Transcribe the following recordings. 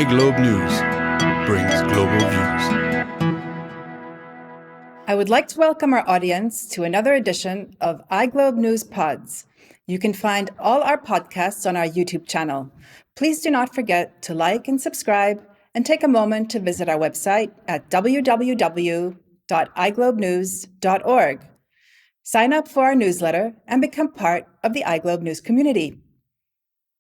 iGlobe News brings global views. I would like to welcome our audience to another edition of iGlobe News Pods. You can find all our podcasts on our YouTube channel. Please do not forget to like and subscribe, and take a moment to visit our website at www.iglobenews.org. Sign up for our newsletter and become part of the iGlobe News community.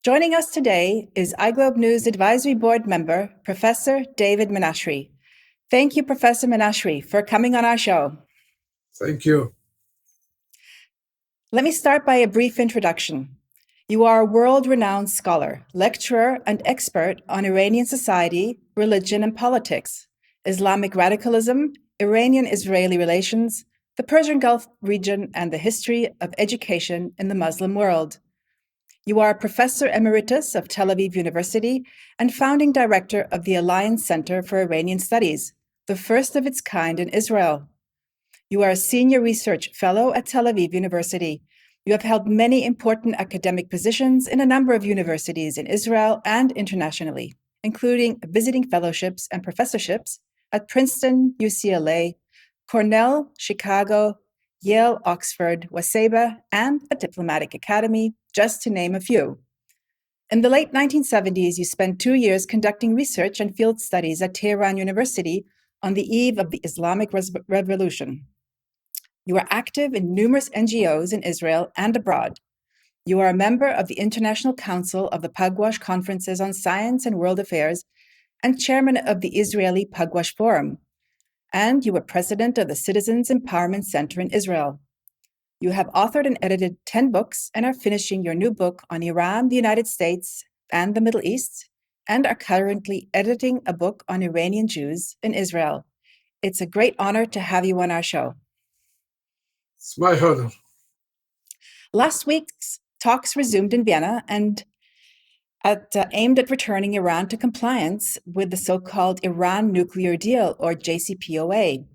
Joining us today is iGlobe News Advisory Board member, Professor David Menashri. Thank you, Professor Menashri, for coming on our show. Thank you. Let me start by a brief introduction. You are a world-renowned scholar, lecturer, and expert on Iranian society, religion, and politics, Islamic radicalism, Iranian-Israeli relations, the Persian Gulf region, and the history of education in the Muslim world. You are Professor Emeritus of Tel Aviv University and founding director of the Alliance Center for Iranian Studies, the first of its kind in Israel. You are a senior research fellow at Tel Aviv University. You have held many important academic positions in a number of universities in Israel and internationally, including visiting fellowships and professorships at Princeton, UCLA, Cornell, Chicago, Yale, Oxford, Waseda, and a diplomatic academy, just to name a few. In the late 1970s, you spent 2 years conducting research and field studies at Tehran University on the eve of the Islamic Revolution. You are active in numerous NGOs in Israel and abroad. You are a member of the International Council of the Pugwash Conferences on Science and World Affairs and chairman of the Israeli Pugwash Forum. And you were president of the Citizens Empowerment Center in Israel. You have authored and edited 10 books and are finishing your new book on Iran, the United States, and the Middle East, and are currently editing a book on Iranian Jews in Israel. It's a great honor to have you on our show. It's my honor. Last week's talks resumed in Vienna and aimed at returning Iran to compliance with the so-called Iran nuclear deal, or JCPOA.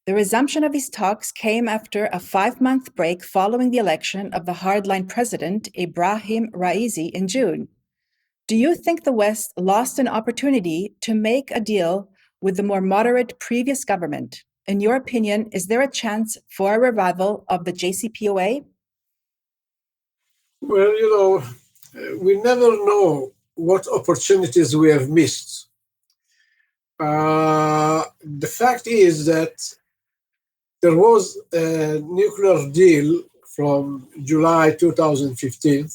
The resumption of these talks came after a 5-month break following the election of the hardline president, Ebrahim Raisi, in June. Do you think the West lost an opportunity to make a deal with the more moderate previous government? In your opinion, is there a chance for a revival of the JCPOA? Well, we never know what opportunities we have missed. The fact is that there was a nuclear deal from July 2015.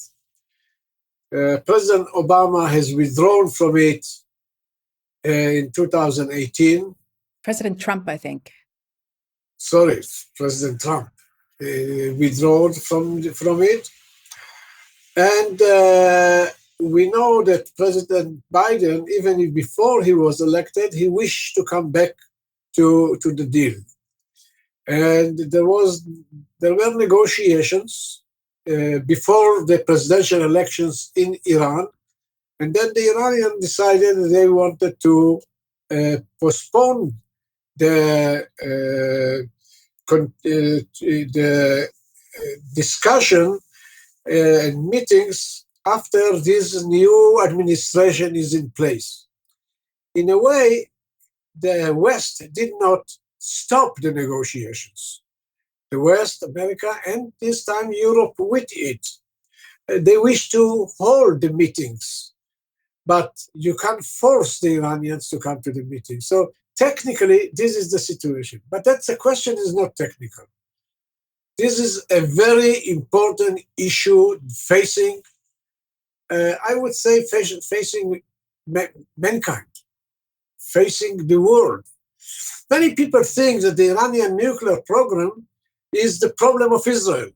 President Obama has withdrawn from it in 2018. President Trump, I think. Sorry, President Trump withdrawn from it. And we know that President Biden, even before he was elected, he wished to come back to the deal. And there were negotiations before the presidential elections in Iran. And then the Iranians decided that they wanted to postpone the discussion and meetings after this new administration is in place. In a way, the West did not stop the negotiations. The West, America, and this time Europe with it. They wish to hold the meetings, but you can't force the Iranians to come to the meeting. So technically, this is the situation. But the question is not technical. This is a very important issue facing, I would say, facing mankind, facing the world. Many people think that the Iranian nuclear program is the problem of Israel.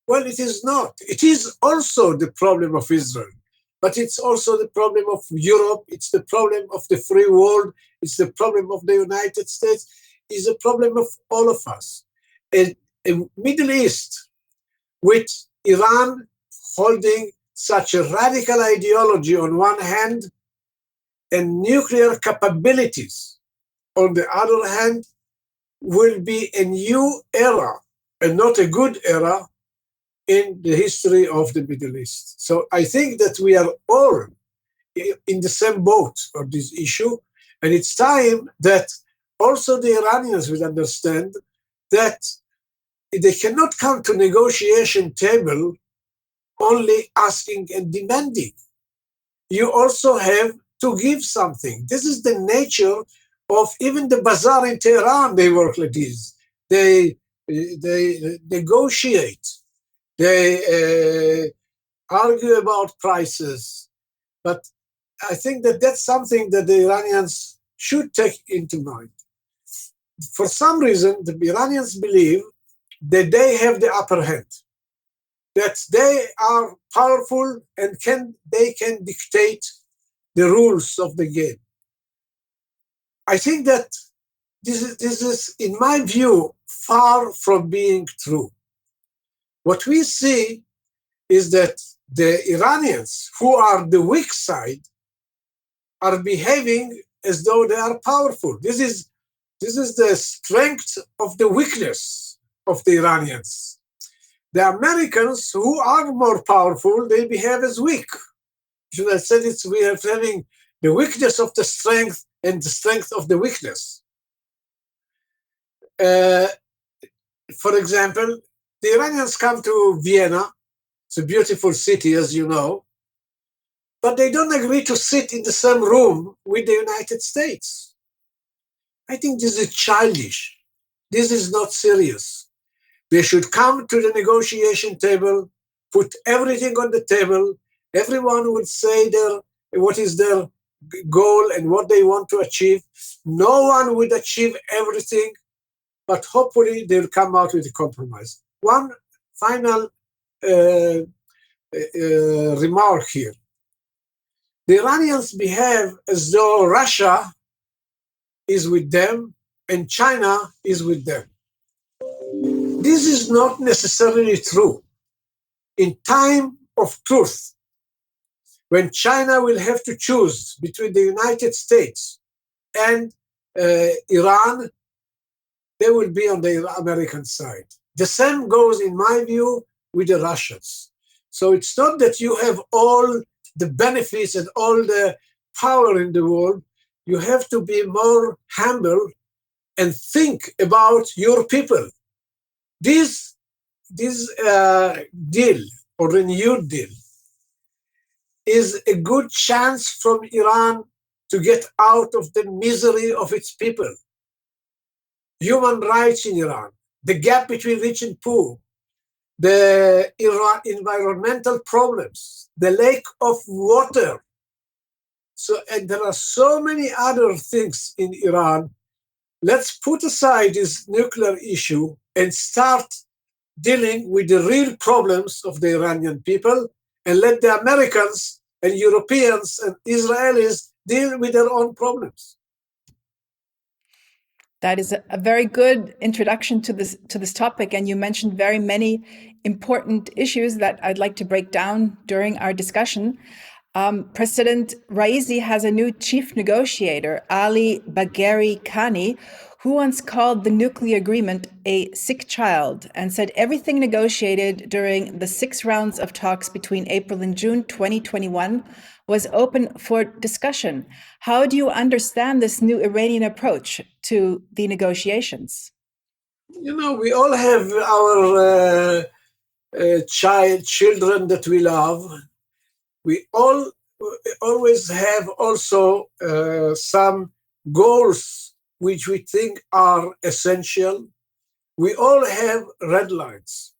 Well, it is not. It is also the problem of Israel, but it's also the problem of Europe. It's the problem of the free world. It's the problem of the United States. It's the problem of all of us. A Middle East with Iran holding such a radical ideology on one hand and nuclear capabilities on the other hand will be a new era and not a good era in the history of the Middle East. So I think that we are all in the same boat on this issue. And it's time that also the Iranians will understand that they cannot come to negotiation table only asking and demanding. You also have to give something. This is the nature of even the bazaar in Tehran. They work like this. They negotiate. They argue about prices. But I think that that's something that the Iranians should take into mind. For some reason, the Iranians believe that they have the upper hand, that they are powerful and they can dictate the rules of the game. I think that this is, in my view, far from being true. What we see is that the Iranians, who are the weak side, are behaving as though they are powerful. This is the strength of the weakness of the Iranians. The Americans, who are more powerful, they behave as weak. Should I say it? We are having the weakness of the strength and the strength of the weakness. For example, the Iranians come to Vienna. It's a beautiful city, as you know, but they don't agree to sit in the same room with the United States. I think this is childish. This is not serious. They should come to the negotiation table, put everything on the table. Everyone would say what is their goal and what they want to achieve. No one would achieve everything, but hopefully they'll come out with a compromise. One final remark here. The Iranians behave as though Russia is with them and China is with them. This is not necessarily true. In time of truth, when China will have to choose between the United States and Iran, they will be on the American side. The same goes, in my view, with the Russians. So it's not that you have all the benefits and all the power in the world. You have to be more humble and think about your people. This deal or renewed deal is a good chance from Iran to get out of the misery of its people. Human rights in Iran, the gap between rich and poor, the environmental problems, the lack of water. And there are so many other things in Iran. Let's put aside this nuclear issue and start dealing with the real problems of the Iranian people and let the Americans and Europeans and Israelis deal with their own problems. That is a very good introduction to this topic, and you mentioned very many important issues that I'd like to break down during our discussion. President Raisi has a new chief negotiator, Ali Bagheri Khani, who once called the nuclear agreement a sick child and said everything negotiated during the 6 rounds of talks between April and June 2021 was open for discussion. How do you understand this new Iranian approach to the negotiations? You know, we all have our children that we love. We always have also some goals which we think are essential. We all have red lines.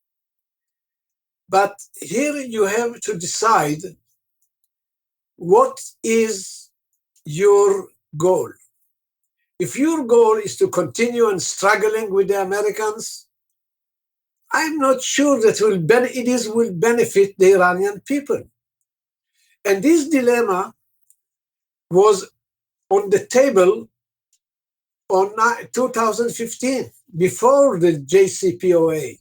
But here you have to decide what is your goal. If your goal is to continue and struggling with the Americans, I'm not sure that it will benefit the Iranian people. And this dilemma was on the table on 2015, before the JCPOA.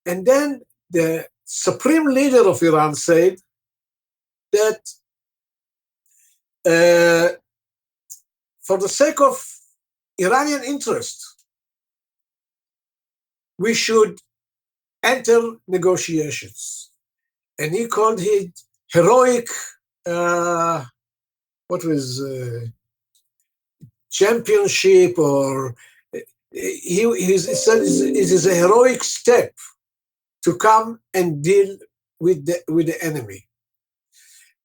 And then the supreme leader of Iran said that for the sake of Iranian interest, we should enter negotiations. And he called it heroic what was championship, or he said it is a heroic step to come and deal with the enemy.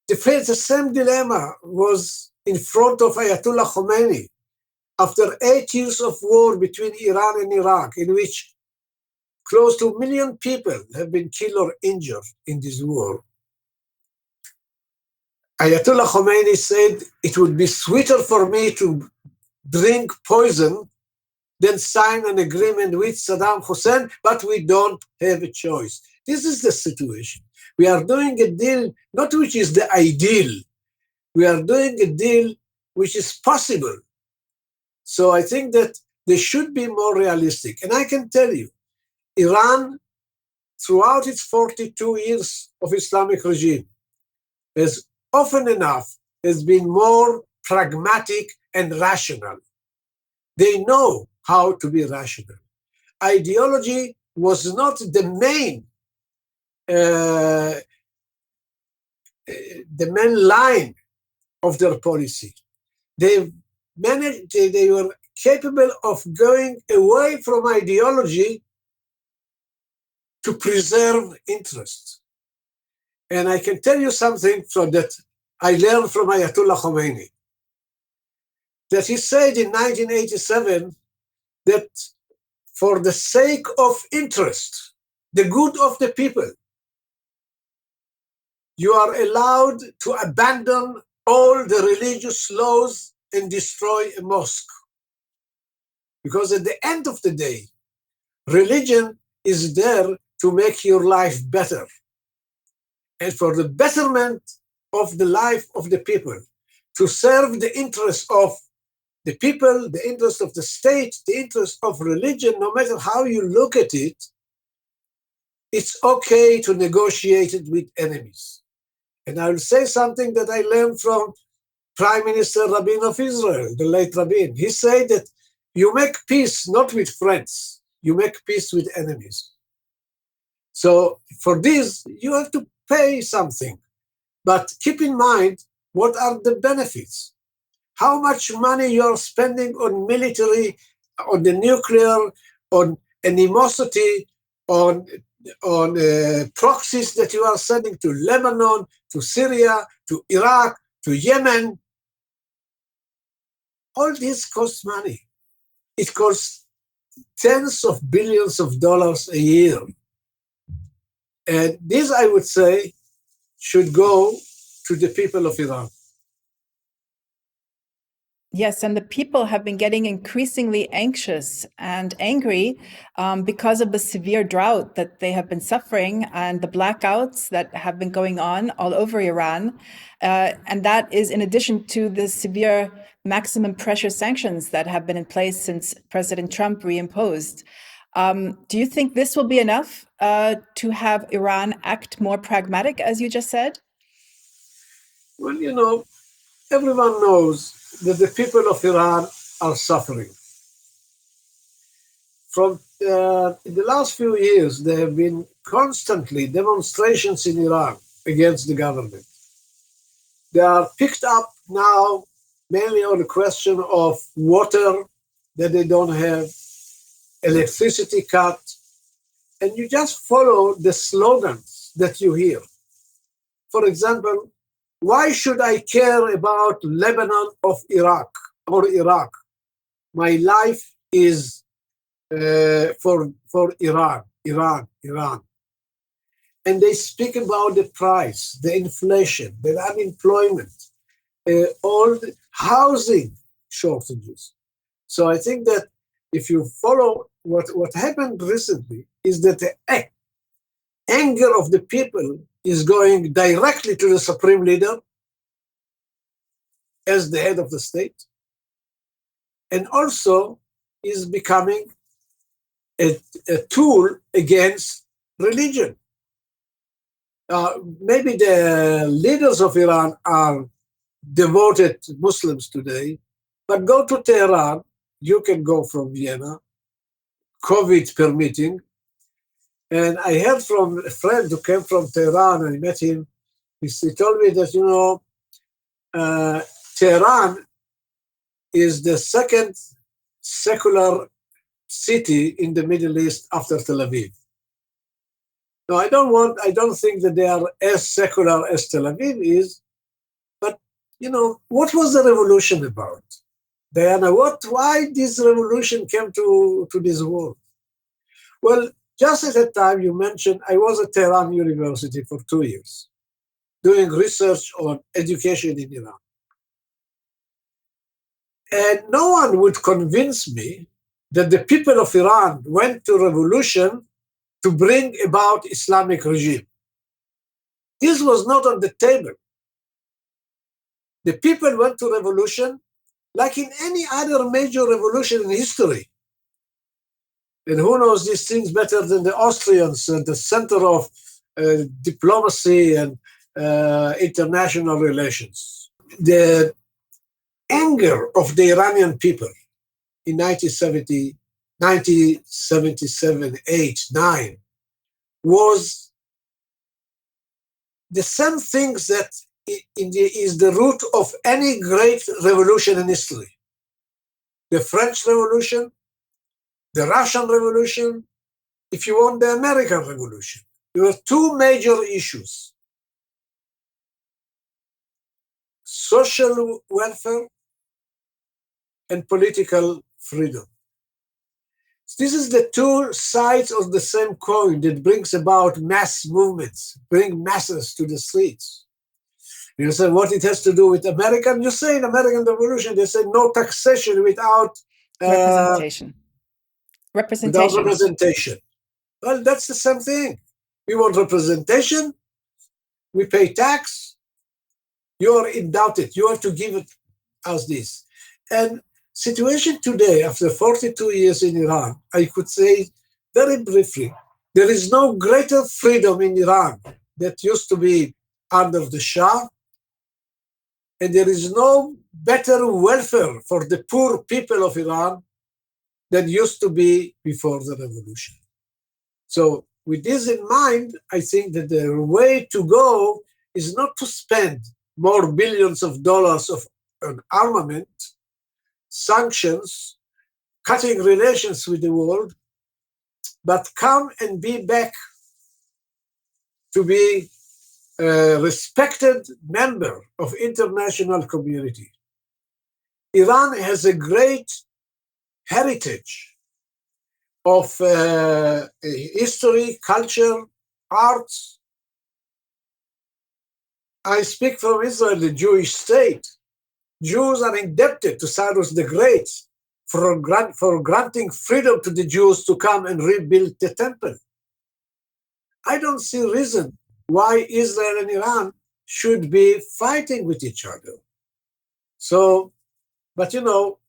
The same dilemma was in front of Ayatollah Khomeini after 8 years of war between Iran and Iraq, in which close to 1 million people have been killed or injured in this war. Ayatollah Khomeini said, it would be sweeter for me to drink poison than sign an agreement with Saddam Hussein, but we don't have a choice. This is the situation. We are doing a deal, not which is the ideal. We are doing a deal which is possible. So I think that they should be more realistic. And I can tell you, Iran, throughout its 42 years of Islamic regime, has often enough has been more pragmatic and rational. They know how to be rational. Ideology was not the main line of their policy. They were capable of going away from ideology to preserve interests. And I can tell you something from that I learned from Ayatollah Khomeini, that he said in 1987 that for the sake of interest, the good of the people, you are allowed to abandon all the religious laws and destroy a mosque. Because at the end of the day, religion is there to make your life better. And for the betterment of the life of the people, to serve the interests of the people, the interest of the state, the interest of religion, no matter how you look at it, it's okay to negotiate it with enemies. And I will say something that I learned from Prime Minister Rabin of Israel, the late Rabin. He said that you make peace not with friends, you make peace with enemies. So for this, you have to pay something. But keep in mind, what are the benefits? How much money you are spending on military, on the nuclear, on animosity, on proxies that you are sending to Lebanon, to Syria, to Iraq, to Yemen. All this costs money. It costs tens of billions of dollars a year. And this, I would say, should go to the people of Iran. Yes, and the people have been getting increasingly anxious and angry because of the severe drought that they have been suffering and the blackouts that have been going on all over Iran. And that is in addition to the severe maximum pressure sanctions that have been in place since President Trump reimposed. Do you think this will be enough to have Iran act more pragmatic, as you just said? Well, you know, everyone knows that the people of Iran are suffering. From in the last few years, there have been constantly demonstrations in Iran against the government. They are picked up now mainly on the question of water that they don't have, electricity cut, and you just follow the slogans that you hear. For example, why should I care about Lebanon or Iraq? My life is for Iran. And they speak about the price, the inflation, the unemployment, all the housing shortages. So I think that if you follow what happened recently is that the anger of the people is going directly to the supreme leader as the head of the state, and also is becoming a tool against religion. Maybe the leaders of Iran are devoted Muslims today, but go to Tehran, you can go from Vienna, COVID permitting. And I heard from a friend who came from Tehran, and I met him. He told me that, you know, Tehran is the second secular city in the Middle East after Tel Aviv. Now, I don't think that they are as secular as Tel Aviv is, but, what was the revolution about? Diana, why this revolution came to this world? Well, just at that time you mentioned, I was at Tehran University for 2 years, doing research on education in Iran. And no one would convince me that the people of Iran went to revolution to bring about Islamic regime. This was not on the table. The people went to revolution like in any other major revolution in history. And who knows these things better than the Austrians, the center of diplomacy and international relations. The anger of the Iranian people in 1977, 8, 9 was the same things that is the root of any great revolution in history. The French Revolution, the Russian Revolution, if you want, the American Revolution. There were two major issues: social welfare and political freedom. This is the two sides of the same coin that brings about mass movements, bring masses to the streets. You say what it has to do with American? You say in American Revolution, they say no taxation without representation. Without representation. Well, that's the same thing. We want representation. We pay tax. You are indebted. You have to give it us this. And situation today, after 42 years in Iran, I could say very briefly, there is no greater freedom in Iran that used to be under the Shah, and there is no better welfare for the poor people of Iran than used to be before the revolution. So with this in mind, I think that the way to go is not to spend more billions of dollars of armament, sanctions, cutting relations with the world, but come and be back to be a respected member of international community. Iran has a great heritage of history, culture, arts. I speak from Israel, the Jewish state. Jews are indebted to Cyrus the Great for granting freedom to the Jews to come and rebuild the temple. I don't see reason why Israel and Iran should be fighting with each other. So, but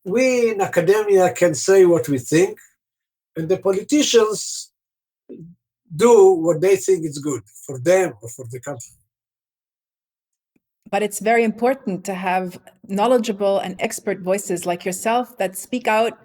we in academia can say what we think, and the politicians do what they think is good for them or for the country. But it's very important to have knowledgeable and expert voices like yourself that speak out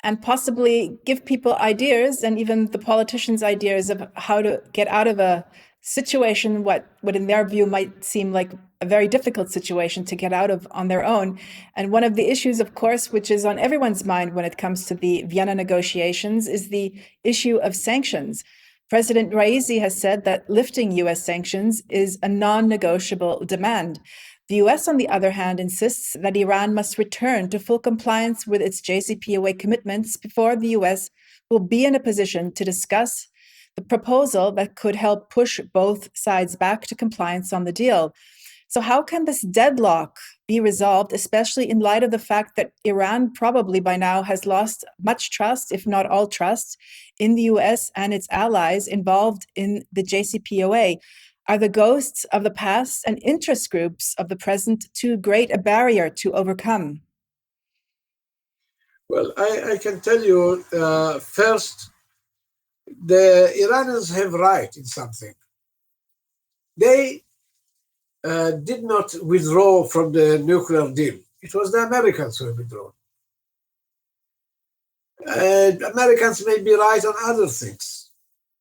and possibly give people ideas, and even the politicians ideas of how to get out of a situation, what in their view might seem like a very difficult situation to get out of on their own. And one of the issues, of course, which is on everyone's mind when it comes to the Vienna negotiations, is the issue of sanctions. President Raisi has said that lifting U.S. sanctions is a non-negotiable demand. The U.S., on the other hand, insists that Iran must return to full compliance with its JCPOA commitments before the U.S. will be in a position to discuss the proposal that could help push both sides back to compliance on the deal. So how can this deadlock be resolved, especially in light of the fact that Iran probably by now has lost much trust, if not all trust, in the US and its allies involved in the JCPOA? Are the ghosts of the past and interest groups of the present too great a barrier to overcome? Well, I can tell you, first, the Iranians have right in something. They did not withdraw from the nuclear deal. It was the Americans who withdrew. Americans may be right on other things,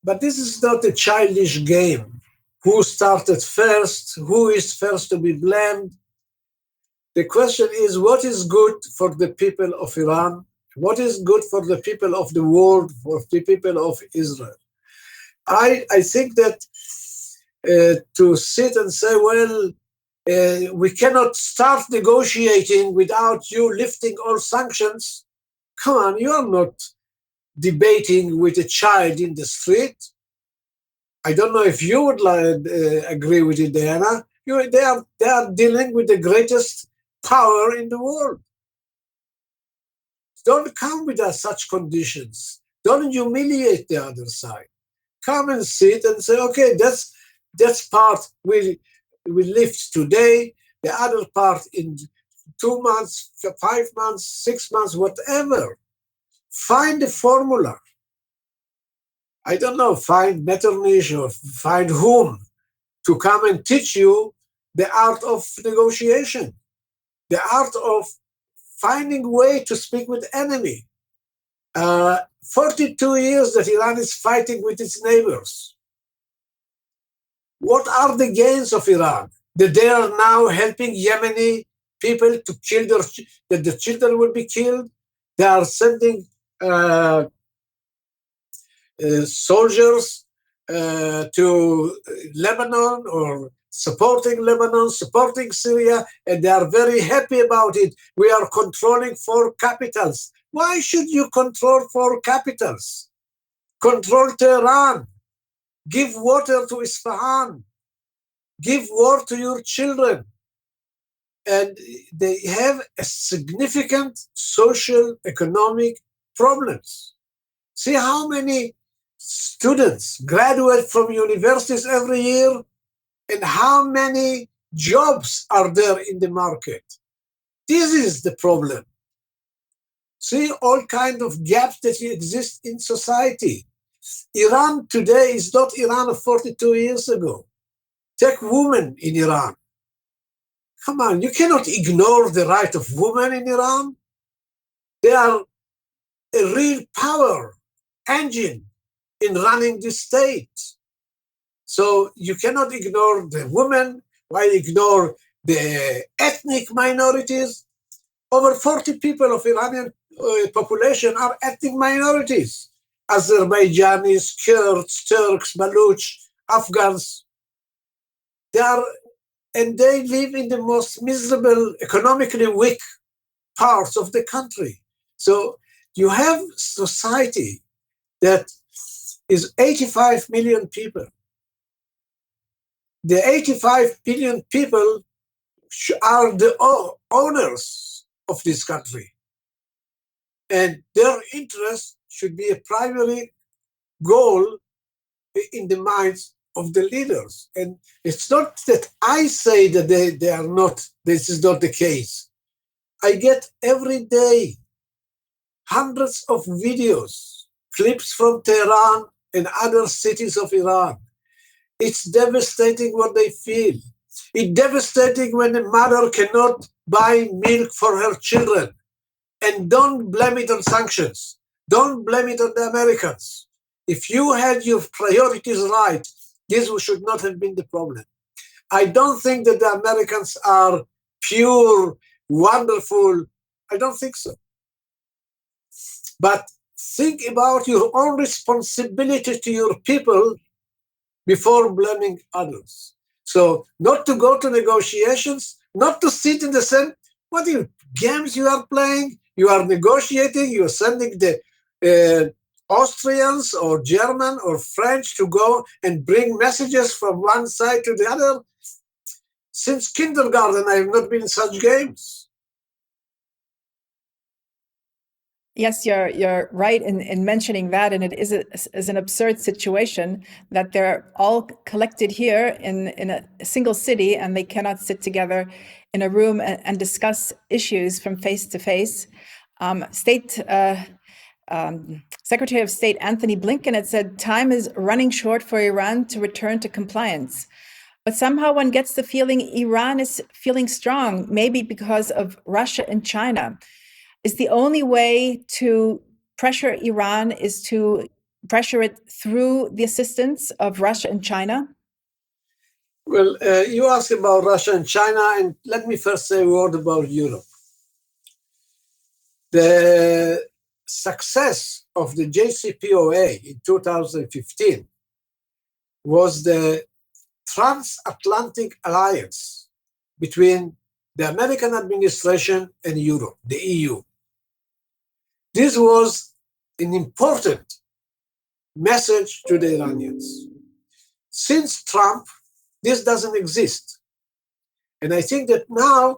but this is not a childish game. Who started first? Who is first to be blamed? The question is, what is good for the people of Iran? What is good for the people of the world, for the people of Israel? I think that to sit and say, well, we cannot start negotiating without you lifting all sanctions. Come on, you are not debating with a child in the street. I don't know if you would agree with it, Diana. They are dealing with the greatest power in the world. Don't come with such conditions. Don't humiliate the other side. Come and sit and say, okay, that's part we lift today, the other part in 2 months, 5 months, 6 months, whatever. Find a formula. I don't know, find Metternich or find whom to come and teach you the art of negotiation, the art of finding way to speak with enemy. 42 years that Iran is fighting with its neighbors. What are the gains of Iran? That they are now helping Yemeni people to kill that the children will be killed. They are sending soldiers to Lebanon or supporting Lebanon, supporting Syria, and they are very happy about it. We are controlling 4 capitals. Why should you control 4 capitals? Control Tehran. Give water to Isfahan. Give war to your children. And they have a significant social, economic problems. See how many students graduate from universities every year and how many jobs are there in the market. This is the problem. See all kind of gaps that exist in society. Iran today is not Iran of 42 years ago. Take women in Iran. Come on, you cannot ignore the right of women in Iran. They are a real power engine in running the state. So you cannot ignore the women. Why ignore the ethnic minorities? Over 40 people of Iranian population are ethnic minorities. Azerbaijanis, Kurds, Turks, Baluch, Afghans. And they live in the most miserable, economically weak parts of the country. So you have society that is 85 million people. The 85 million people are the owners of this country. And their interest should be a primary goal in the minds of the leaders. And it's not that I say that they are not, this is not the case. I get every day hundreds of videos, clips from Tehran and other cities of Iran. It's devastating what they feel. It's devastating when a mother cannot buy milk for her children. And don't blame it on sanctions. Don't blame it on the Americans. If you had your priorities right, this should not have been the problem. I don't think that the Americans are pure, wonderful. I don't think so. But think about your own responsibility to your people before blaming others. So not to go to negotiations, not to sit in the same, what are games you are playing? You are negotiating, you are sending the Austrians or German or French to go and bring messages from one side to the other. Since kindergarten, I have not been in such games. Yes, you're right in mentioning that, and it is an absurd situation that they're all collected here in a single city, and they cannot sit together in a room and discuss issues from face to face. Secretary of State Anthony Blinken had said time is running short for Iran to return to compliance. But somehow one gets the feeling Iran is feeling strong, maybe because of Russia and China. Is the only way to pressure Iran is to pressure it through the assistance of Russia and China? Well, you asked about Russia and China, and let me first say a word about Europe. The success of the JCPOA in 2015 was the transatlantic alliance between the American administration and Europe, the EU. This was an important message to the Iranians. Since Trump, this doesn't exist. And I think that now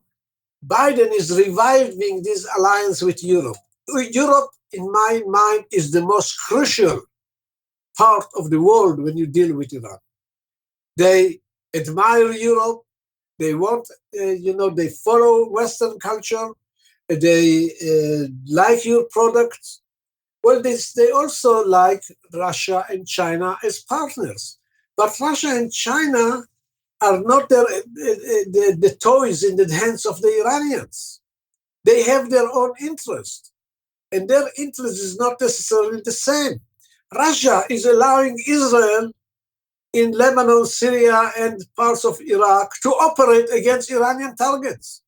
Biden is reviving this alliance with Europe. Europe, in my mind, is the most crucial part of the world when you deal with Iran. They admire Europe. They want, they follow Western culture. They like your products. Well, they also like Russia and China as partners. But Russia and China are not the toys in the hands of the Iranians. They have their own interest. And their interest is not necessarily the same. Russia is allowing Israel in Lebanon, Syria, and parts of Iraq to operate against Iranian targets.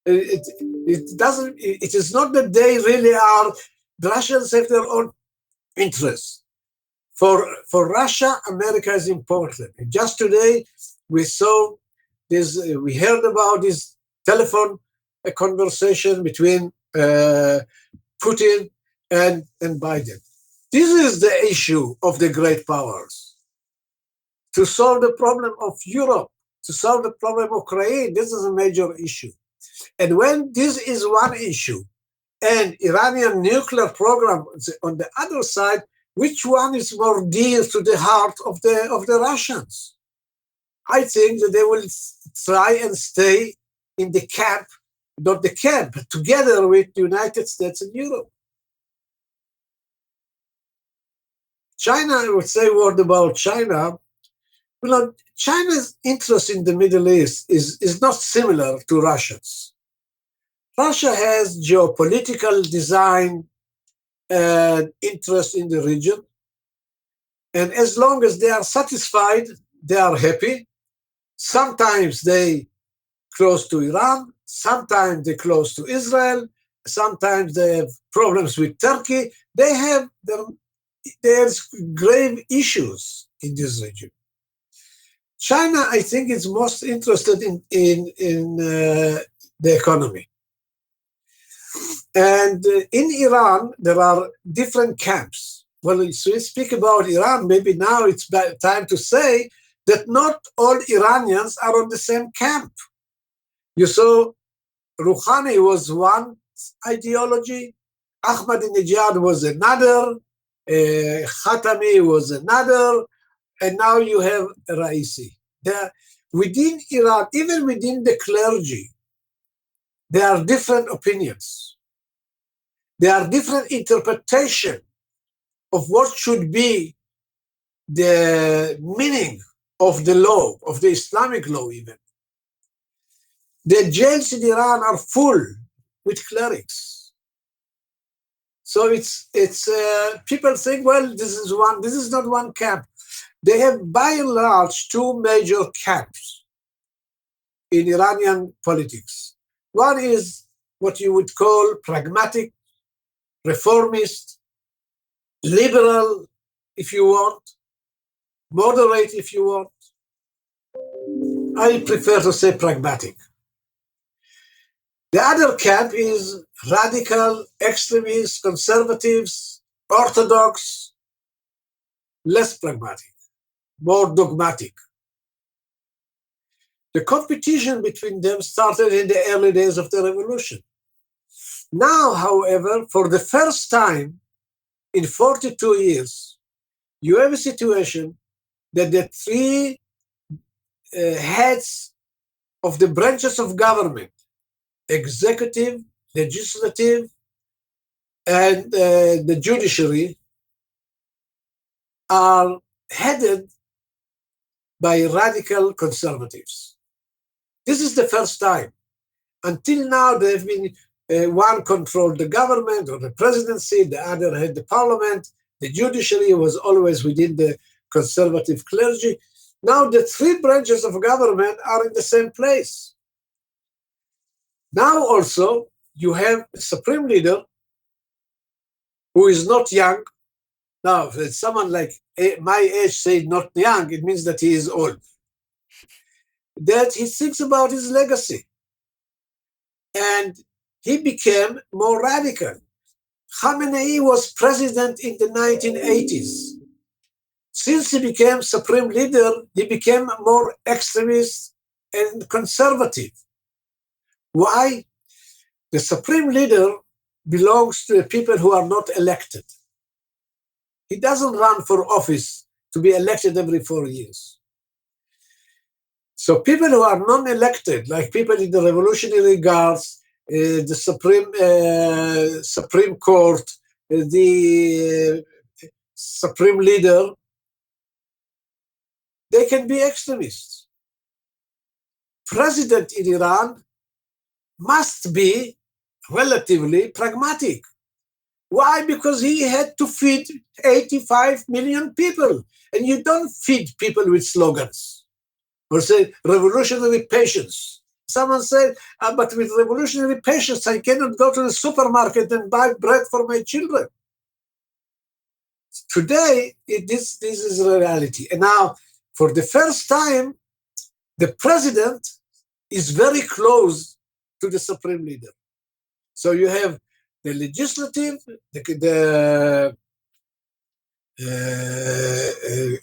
It is not that they really are, the Russians have their own interests. For Russia, America is important. And just today, we heard about this telephone conversation between Putin and Biden. This is the issue of the great powers. To solve the problem of Europe, to solve the problem of Ukraine, this is a major issue. And when this is one issue, and Iranian nuclear program on the other side, which one is more dear to the heart of the Russians? I think that they will try and stay in the camp, not the camp, together with the United States and Europe. China, I would say a word about China. Well, China's interest in the Middle East is not similar to Russia's. Russia has geopolitical design and interest in the region. And as long as they are satisfied, they are happy. Sometimes they close to Iran, sometimes they close to Israel, sometimes they have problems with Turkey. There's grave issues in this region. China, I think, is most interested in the economy. And in Iran, there are different camps. Well, we speak about Iran, maybe now it's time to say that not all Iranians are on the same camp. You saw Rouhani was one ideology, Ahmadinejad was another, Khatami was another, and now you have Raisi. Within Iran, even within the clergy, there are different opinions. There are different interpretations of what should be the meaning of the law, of the Islamic law even. The jails in Iran are full with clerics. So it's people think, well, this is not one camp. They have by and large two major camps in Iranian politics. One is what you would call pragmatic, reformist, liberal, if you want, moderate, if you want. I prefer to say pragmatic. The other camp is radical, extremists, conservatives, orthodox, less pragmatic, more dogmatic. The competition between them started in the early days of the revolution. Now, however, for the first time in 42 years, you have a situation that the three heads of the branches of government, executive, legislative, and the judiciary, are headed by radical conservatives. This is the first time. Until now, there have been one controlled the government or the presidency, the other had the parliament. The judiciary was always within the conservative clergy. Now the three branches of government are in the same place. Now also you have a supreme leader who is not young. Now, if someone like my age say not young, it means that he is old. That he thinks about his legacy. And he became more radical. Khamenei was president in the 1980s. Since he became supreme leader, he became more extremist and conservative. Why? The supreme leader belongs to the people who are not elected. He doesn't run for office to be elected every 4 years. So people who are non-elected, like people in the Revolutionary Guards, the Supreme Court, the supreme leader, they can be extremists. President in Iran must be relatively pragmatic. Why? Because he had to feed 85 million people. And you don't feed people with slogans or say revolutionary patience. Someone said, but with revolutionary patience, I cannot go to the supermarket and buy bread for my children. Today, this is a reality. And now, for the first time, the president is very close to the supreme leader. So you have the legislative, the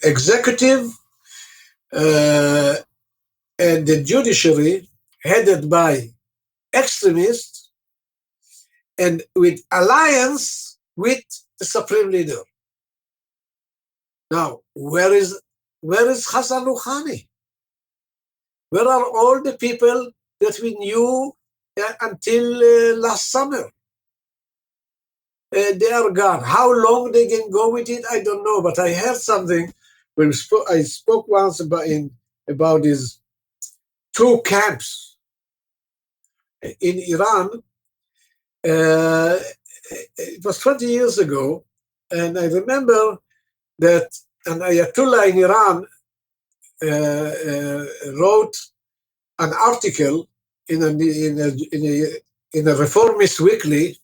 executive, and the judiciary headed by extremists and with alliance with the supreme leader. Now, where is Hassan Rouhani? Where are all the people that we knew until last summer? They are gone. How long they can go with it, I don't know. But I heard something when I spoke once about these two camps in Iran. It was 20 years ago, and I remember that an Ayatollah in Iran wrote an article in a reformist weekly,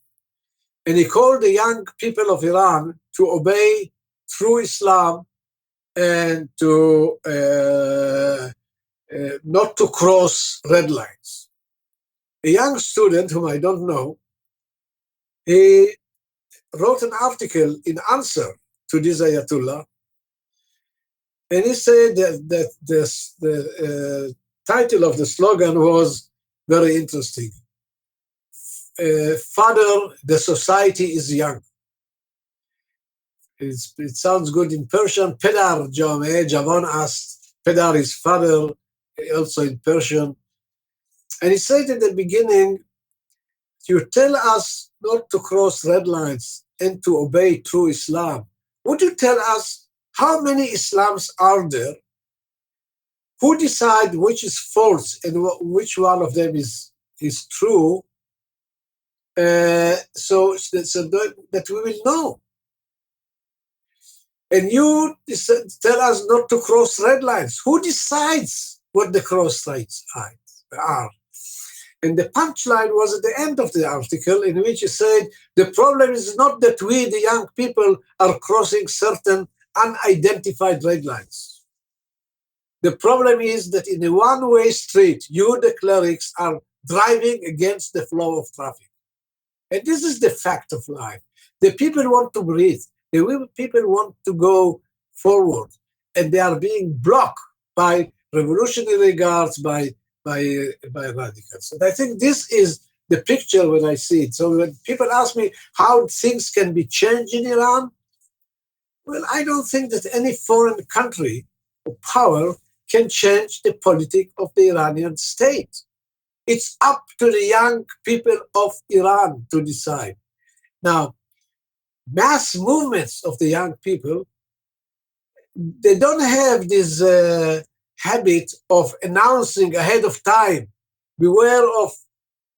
and he called the young people of Iran to obey true Islam and to not to cross red lines. A young student whom I don't know, he wrote an article in answer to this Ayatollah, and he said that the title of the slogan was very interesting. Father, the society is young. It sounds good in Persian. Pedar Jameh Javon asked. Pedar is father, also in Persian. And he said in the beginning, you tell us not to cross red lines and to obey true Islam. Would you tell us how many Islams are there? Who decide which is false and which one of them is true? So that we will know. And you tell us not to cross red lines. Who decides what the cross lines are? And the punchline was at the end of the article, in which he said, the problem is not that we, the young people, are crossing certain unidentified red lines. The problem is that in a one-way street, you, the clerics, are driving against the flow of traffic. And this is the fact of life. The people want to breathe. The people want to go forward. And they are being blocked by revolutionary guards, by radicals. And I think this is the picture when I see it. So when people ask me how things can be changed in Iran, well, I don't think that any foreign country or power can change the politics of the Iranian state. It's up to the young people of Iran to decide. Now, mass movements of the young people, they don't have this habit of announcing ahead of time, beware of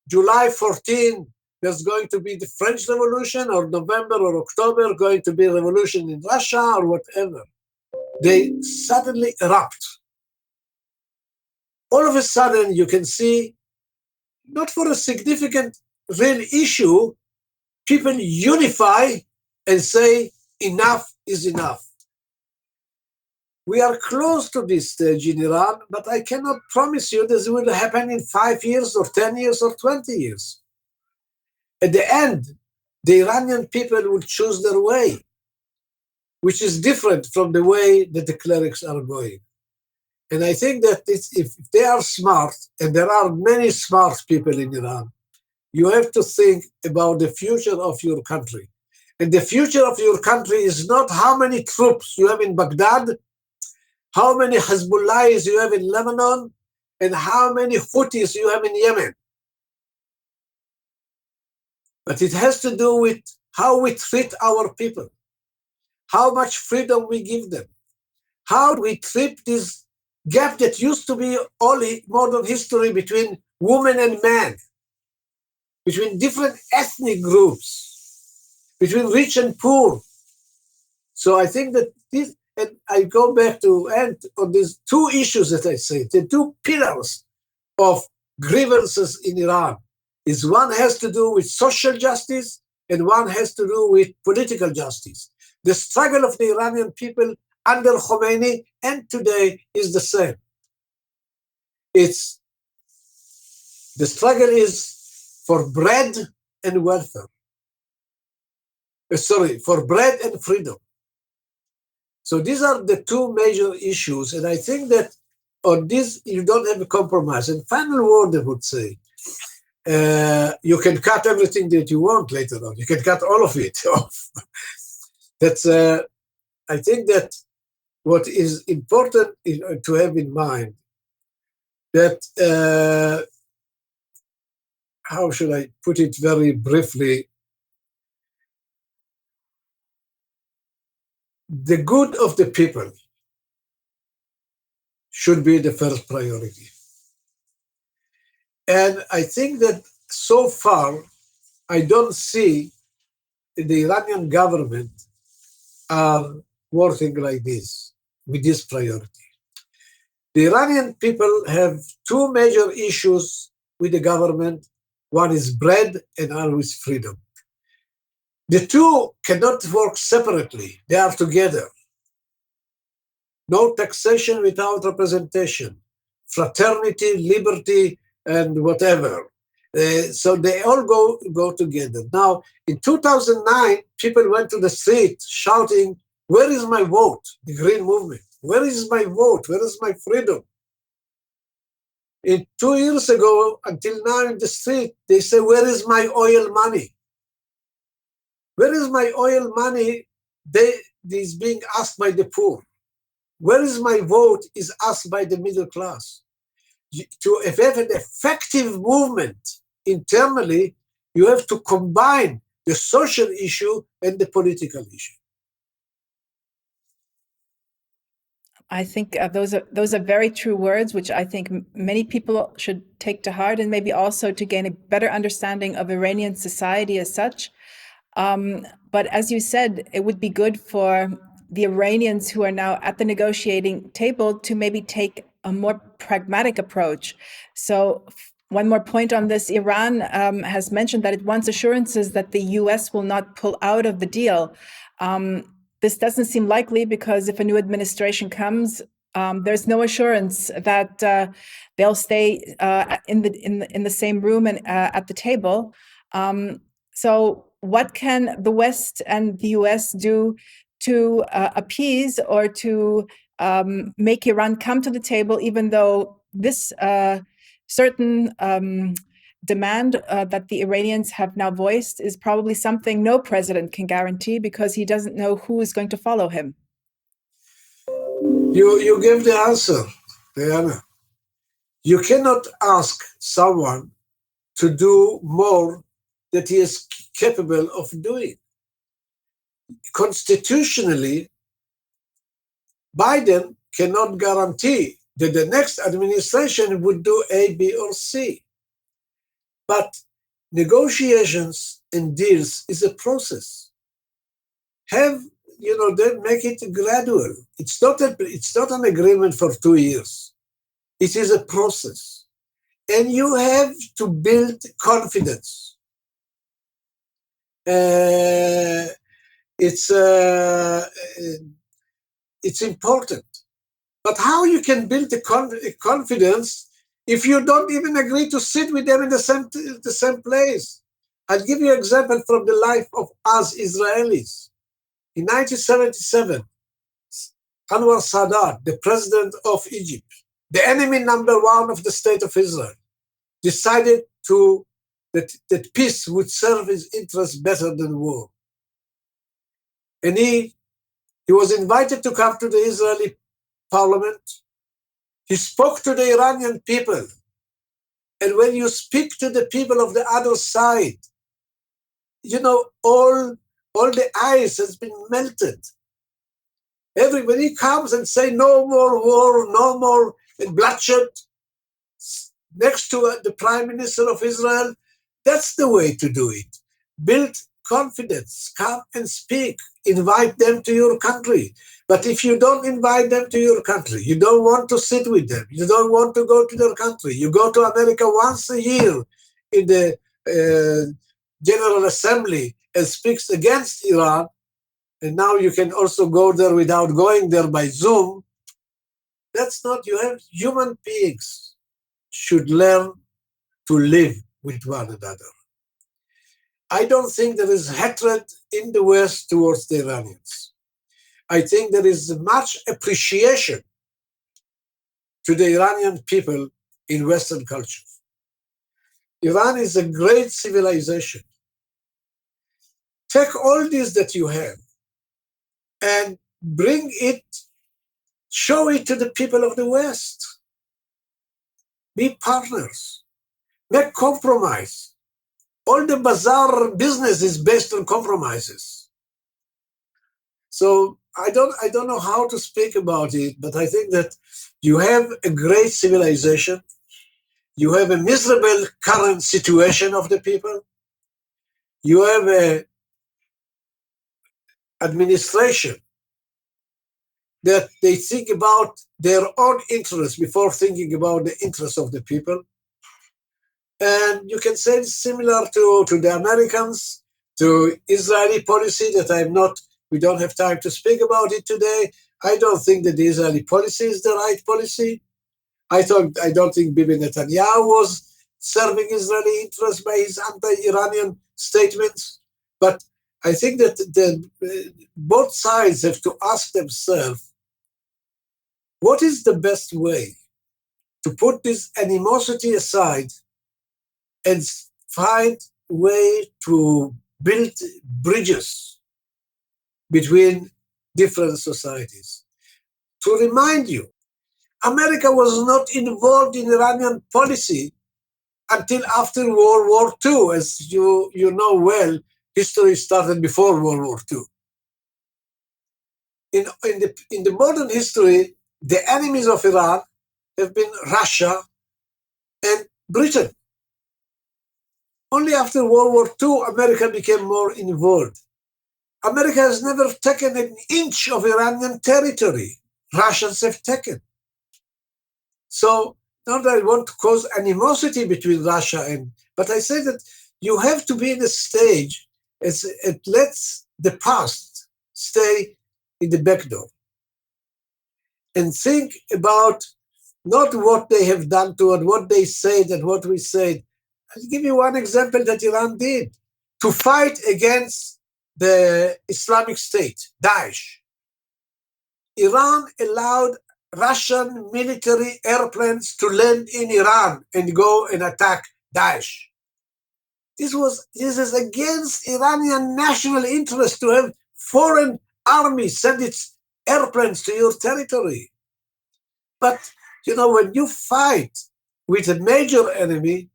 July 14, there's going to be the French Revolution, or November or October, going to be a revolution in Russia or whatever. They suddenly erupt. all of a sudden you can see, not for a significant real issue, people unify and say enough is enough. We are close to this stage in Iran, but I cannot promise you this will happen in 5 years or 10 years or 20 years. At the end, the Iranian people will choose their way, which is different from the way that the clerics are going. And I think that if they are smart, and there are many smart people in Iran, you have to think about the future of your country. And the future of your country is not how many troops you have in Baghdad, how many Hezbollahs you have in Lebanon, and how many Houthis you have in Yemen. But it has to do with how we treat our people, how much freedom we give them, how we treat this gap that used to be all modern history between woman and man, between different ethnic groups, between rich and poor. So I think that this, and I go back to end on these two issues that I say, the two pillars of grievances in Iran, is one has to do with social justice and one has to do with political justice. The struggle of the Iranian people under Khomeini and today is the same. The struggle is for bread and welfare. For bread and freedom. So these are the two major issues, and I think that on this you don't have a compromise. And final word, I would say, you can cut everything that you want later on. You can cut all of it off. That's. I think that what is important to have in mind that how should I put it very briefly? The good of the people should be the first priority. And I think that so far, I don't see the Iranian government are working like this, with this priority. The Iranian people have two major issues with the government. One is bread and one is freedom. The two cannot work separately. They are together. No taxation without representation, fraternity, liberty, and whatever. So they all go together. Now, in 2009, people went to the street shouting, "Where is my vote?" The Green Movement. "Where is my vote? Where is my freedom?" 2 years ago, until now in the street, they say, "Where is my oil money?" Where is my oil money? Is being asked by the poor. Where is my vote is asked by the middle class. To have an effective movement internally, you have to combine the social issue and the political issue. I think those are very true words, which I think many people should take to heart, and maybe also to gain a better understanding of Iranian society as such. But as you said, it would be good for the Iranians who are now at the negotiating table to maybe take a more pragmatic approach. So one more point on this, Iran has mentioned that it wants assurances that the US will not pull out of the deal. This doesn't seem likely because if a new administration comes, there's no assurance that they'll stay in the same room and at the table. So what can the West and the US do to appease or to make Iran come to the table, even though this certain demand that the Iranians have now voiced is probably something no president can guarantee because he doesn't know who is going to follow him? You gave the answer, Diana. You cannot ask someone to do more that he is capable of doing. Constitutionally, Biden cannot guarantee that the next administration would do A, B, or C. But negotiations and deals is a process. Then make it gradual. It's not an agreement for 2 years. It is a process. And you have to build confidence. It's important. But how you can build the confidence if you don't even agree to sit with them in the same place? I'll give you an example from the life of us Israelis. In 1977, Anwar Sadat, the president of Egypt, the enemy number one of the state of Israel, decided that peace would serve his interests better than war. And he was invited to come to the Israeli parliament. He spoke to the Iranian people. And when you speak to the people of the other side, all the ice has been melted. Everybody comes and say no more war, no more bloodshed. Next to the Prime Minister of Israel, that's the way to do it. Build confidence, come and speak, invite them to your country. But if you don't invite them to your country, you don't want to sit with them, you don't want to go to their country, you go to America once a year in the General Assembly and speaks against Iran, and now you can also go there without going there by Zoom. That's not, you have human beings should learn to live with one another. I don't think there is hatred in the West towards the Iranians. I think there is much appreciation to the Iranian people in Western culture. Iran is a great civilization. Take all this that you have and bring it, show it to the people of the West. Be partners, make compromise. All the bazaar business is based on compromises. So I don't know how to speak about it, but I think that you have a great civilization. You have a miserable current situation of the people. You have an administration that they think about their own interests before thinking about the interests of the people. And you can say it's similar to the Americans, to Israeli policy that we don't have time to speak about it today. I don't think that the Israeli policy is the right policy. I don't think Bibi Netanyahu was serving Israeli interests by his anti-Iranian statements. But I think that both sides have to ask themselves, what is the best way to put this animosity aside and find a way to build bridges between different societies? To remind you, America was not involved in Iranian policy until after World War II. As you know well, history started before World War II. In the modern history, the enemies of Iran have been Russia and Britain. Only after World War II, America became more involved. America has never taken an inch of Iranian territory. Russians have taken. So, not that I want to cause animosity between Russia but I say that you have to be in a stage as it lets the past stay in the back door and think about not what they have done to it, what they said and what we said. I'll give you one example that Iran did to fight against the Islamic State, Daesh. Iran allowed Russian military airplanes to land in Iran and go and attack Daesh. This is against Iranian national interest to have foreign army send its airplanes to your territory. But, when you fight with a major enemy,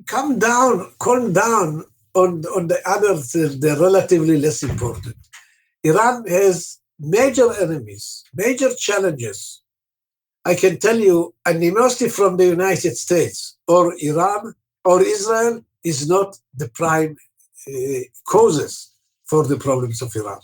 calm down on the others, they're relatively less important. Iran has major enemies, major challenges. I can tell you, animosity from the United States or Iran or Israel is not the prime causes for the problems of Iran.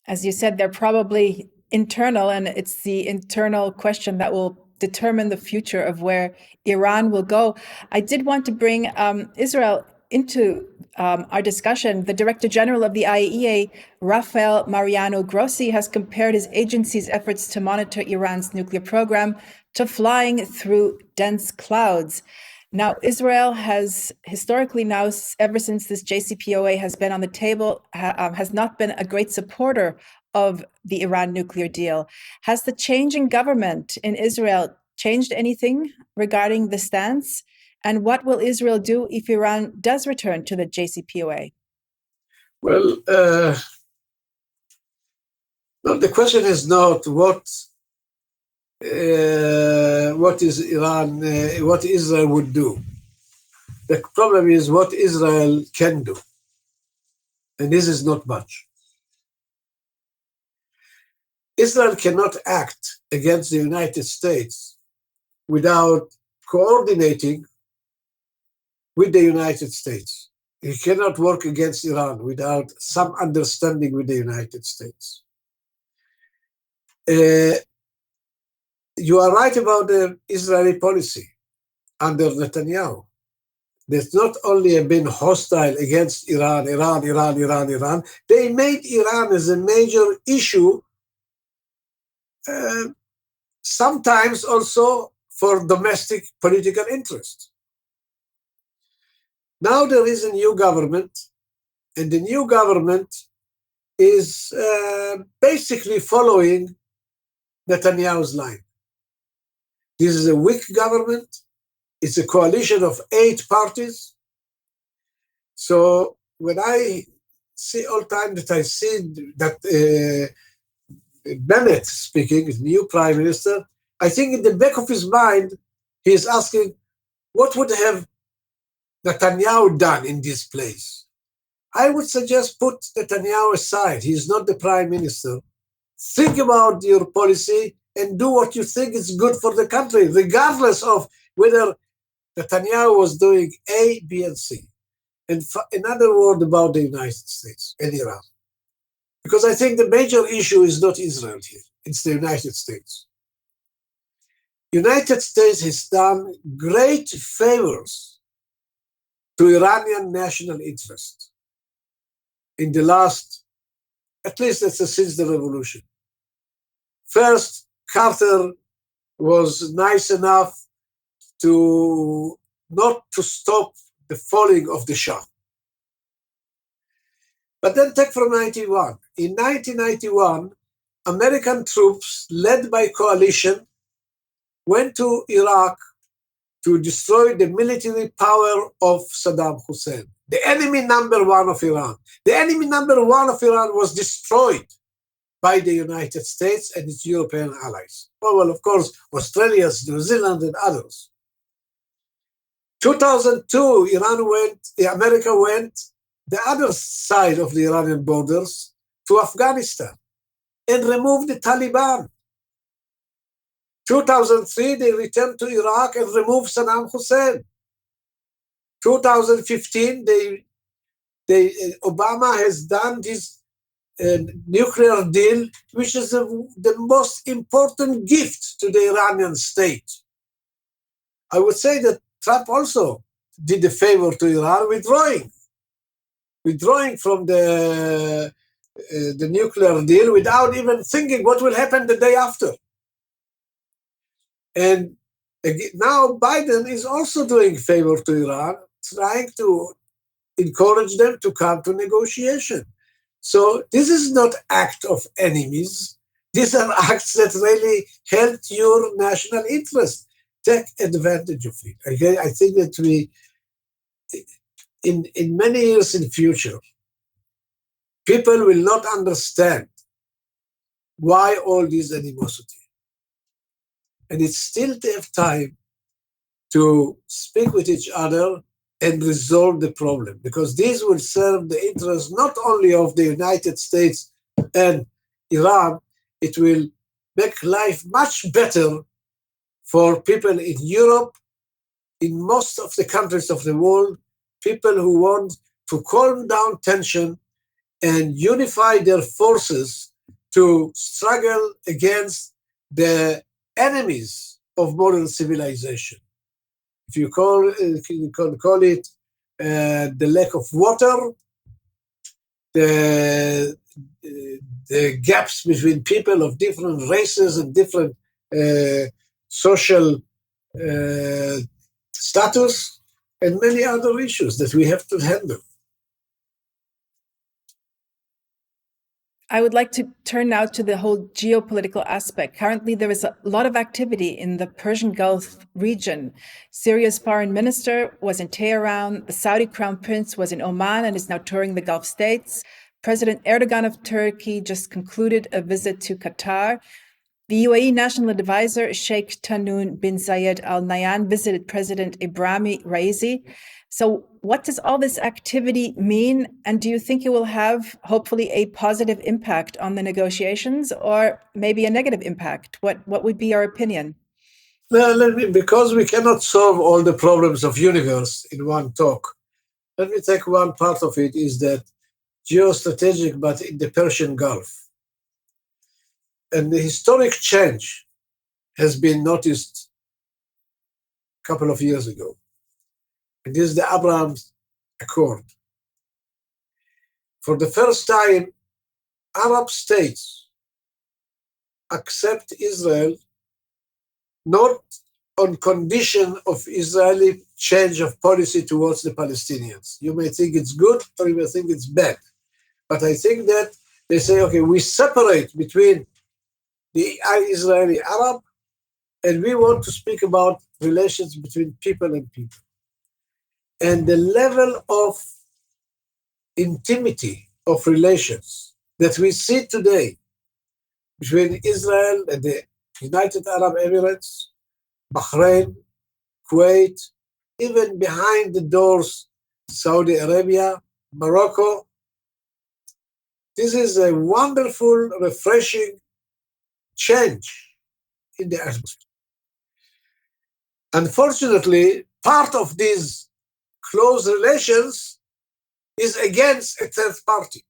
As you said, they're probably internal, and it's the internal question that will determine the future of where Iran will go. I did want to bring Israel into our discussion. The Director General of the IAEA, Rafael Mariano Grossi, has compared his agency's efforts to monitor Iran's nuclear program to flying through dense clouds. Now, Israel has historically now, ever since this JCPOA has been on the table, has not been a great supporter of the Iran nuclear deal. Has the change in government in Israel changed anything regarding the stance? And what will Israel do if Iran does return to the JCPOA? Well, no, the question is not what is Iran, what Israel would do. The problem is what Israel can do. And this is not much. Israel cannot act against the United States without coordinating with the United States. He cannot work against Iran without some understanding with the United States. You are right about the Israeli policy under Netanyahu. There's not only been hostile against Iran. They made Iran as a major issue, sometimes also for domestic political interest. Now there is a new government, and the new government is basically following Netanyahu's line. This is a weak government. It's a coalition of 8 parties. So when I see all time that I see that Bennett speaking, the new prime minister, I think in the back of his mind, he is asking, what would have Netanyahu done in this place? I would suggest put Netanyahu aside. He's not the prime minister. Think about your policy and do what you think is good for the country, regardless of whether Netanyahu was doing A, B, and C. And another word about the United States and Iran. Because I think the major issue is not Israel here, it's the United States. United States has done great favors to Iranian national interest in the last, at least since the revolution. First, Carter was nice enough to not to stop the falling of the Shah. But then take from 91. In 1991, American troops led by coalition went to Iraq to destroy the military power of Saddam Hussein, the enemy number 1 of Iran. The enemy number 1 of Iran was destroyed by the United States and its European allies. Oh, well, of course, Australia, New Zealand, and others. 2002, America went the other side of the Iranian borders to Afghanistan and removed the Taliban. 2003, they returned to Iraq and removed Saddam Hussein. 2015, Obama has done this nuclear deal, which is the most important gift to the Iranian state. I would say that Trump also did a favor to Iran, withdrawing from the nuclear deal without even thinking what will happen the day after. And now Biden is also doing favor to Iran, trying to encourage them to come to negotiation. So this is not act of enemies. These are acts that really help your national interest. Take advantage of it. Okay? I think that we, in many years in the future, people will not understand why all this animosity. And it's still they have time to speak with each other and resolve the problem, because this will serve the interest not only of the United States and Iran, it will make life much better for people in Europe, in most of the countries of the world, people who want to calm down tension and unify their forces to struggle against the enemies of modern civilization. If you can call it the lack of water, the gaps between people of different races and different social status, and many other issues that we have to handle. I would like to turn now to the whole geopolitical aspect. Currently, there is a lot of activity in the Persian Gulf region. Syria's foreign minister was in Tehran. The Saudi crown prince was in Oman and is now touring the Gulf states. President Erdogan of Turkey just concluded a visit to Qatar. The UAE National Advisor Sheikh Tahnoun bin Zayed Al Nahyan visited President Ibrahim Raisi. So what does all this activity mean? And do you think it will have, hopefully, a positive impact on the negotiations or maybe a negative impact? What would be your opinion? Well, because we cannot solve all the problems of universe in one talk, let me take one part of it, is that geostrategic, but in the Persian Gulf. And the historic change has been noticed a couple of years ago. And this is the Abraham Accord. For the first time, Arab states accept Israel not on condition of Israeli change of policy towards the Palestinians. You may think it's good or you may think it's bad. But I think that they say, okay, we separate between the Israeli Arab, and we want to speak about relations between people and people. And the level of intimacy of relations that we see today between Israel and the United Arab Emirates, Bahrain, Kuwait, even behind the doors, Saudi Arabia, Morocco. This is a wonderful, refreshing change in the atmosphere. Unfortunately, part of these close relations is against a third party,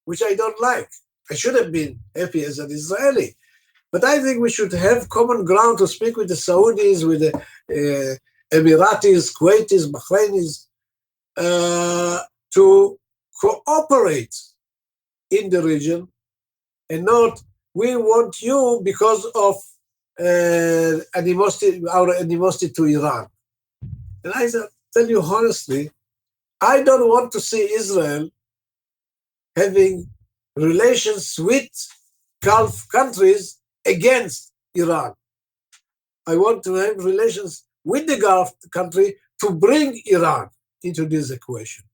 which I don't like. I should have been happy as an Israeli, but I think we should have common ground to speak with the Saudis, with the Emeritus, Kuwaitis, Bahrainis, to cooperate in the region, and not we want you because of our animosity to Iran. And I tell you honestly, I don't want to see Israel having relations with Gulf countries against Iran. I want to have relations with the Gulf country to bring Iran into this equation.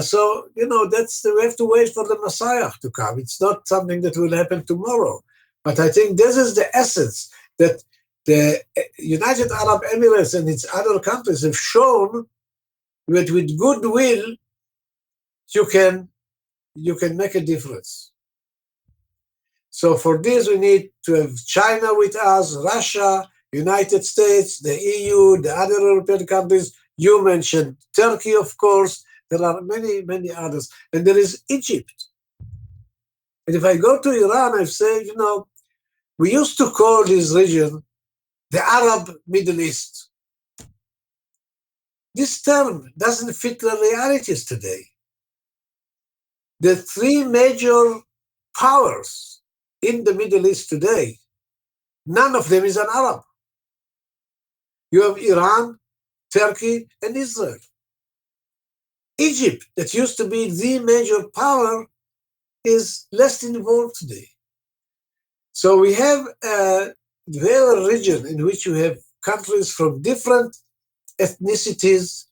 So, we have to wait for the Messiah to come. It's not something that will happen tomorrow. But I think this is the essence that the United Arab Emirates and its other countries have shown that with goodwill, you can make a difference. So for this, we need to have China with us, Russia, United States, the EU, the other European countries. You mentioned Turkey, of course. There are many, many others. And there is Egypt. And if I go to Iran, I say, we used to call this region the Arab Middle East. This term doesn't fit the realities today. The three major powers in the Middle East today, none of them is an Arab. You have Iran, Turkey, and Israel. Egypt, that used to be the major power, is less involved today. So we have a region in which you have countries from different ethnicities,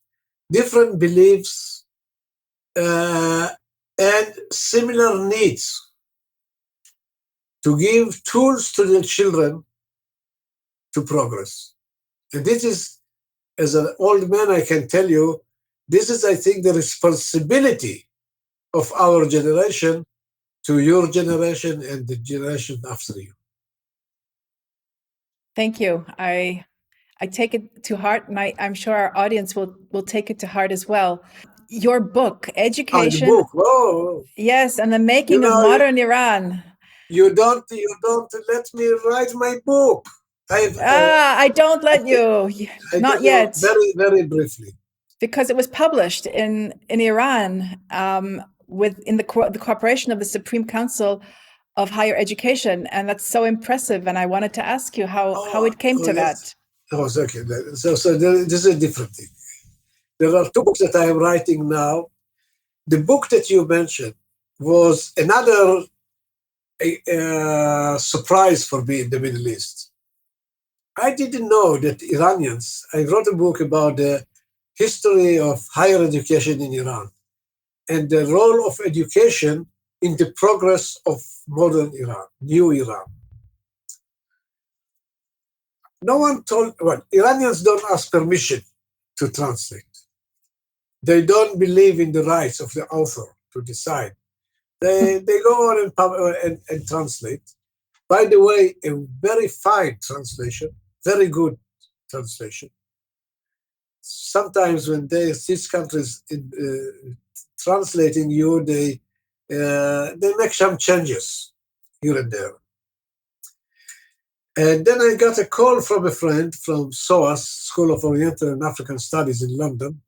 different beliefs, and similar needs to give tools to their children to progress. And this is, as an old man, I can tell you, this is, I think, the responsibility of our generation to your generation and the generation after you. Thank you. I take it to heart, and I'm sure our audience will take it to heart as well. your book, the Education. book. Oh, Yes, and the Making of know, Modern Iran. you don't let me write my book. I don't let you. I Not tell you yet. very, very briefly. Because it was published in Iran in the cooperation of the Supreme Council of Higher Education, and that's so impressive. And I wanted to ask you how it came to yes. that. Oh, okay. So this is a different thing. There are two books that I am writing now. The book that you mentioned was another surprise for me in the Middle East. I didn't know that Iranians, I wrote a book about the history of higher education in Iran and the role of education in the progress of modern Iran, new Iran. No one told, well, Iranians don't ask permission to translate. They don't believe in the rights of the author to decide. They go on and translate. By the way, a very fine translation, very good translation. Sometimes when these countries translating you, they make some changes here and there. And then I got a call from a friend from SOAS, School of Oriental and African Studies in London.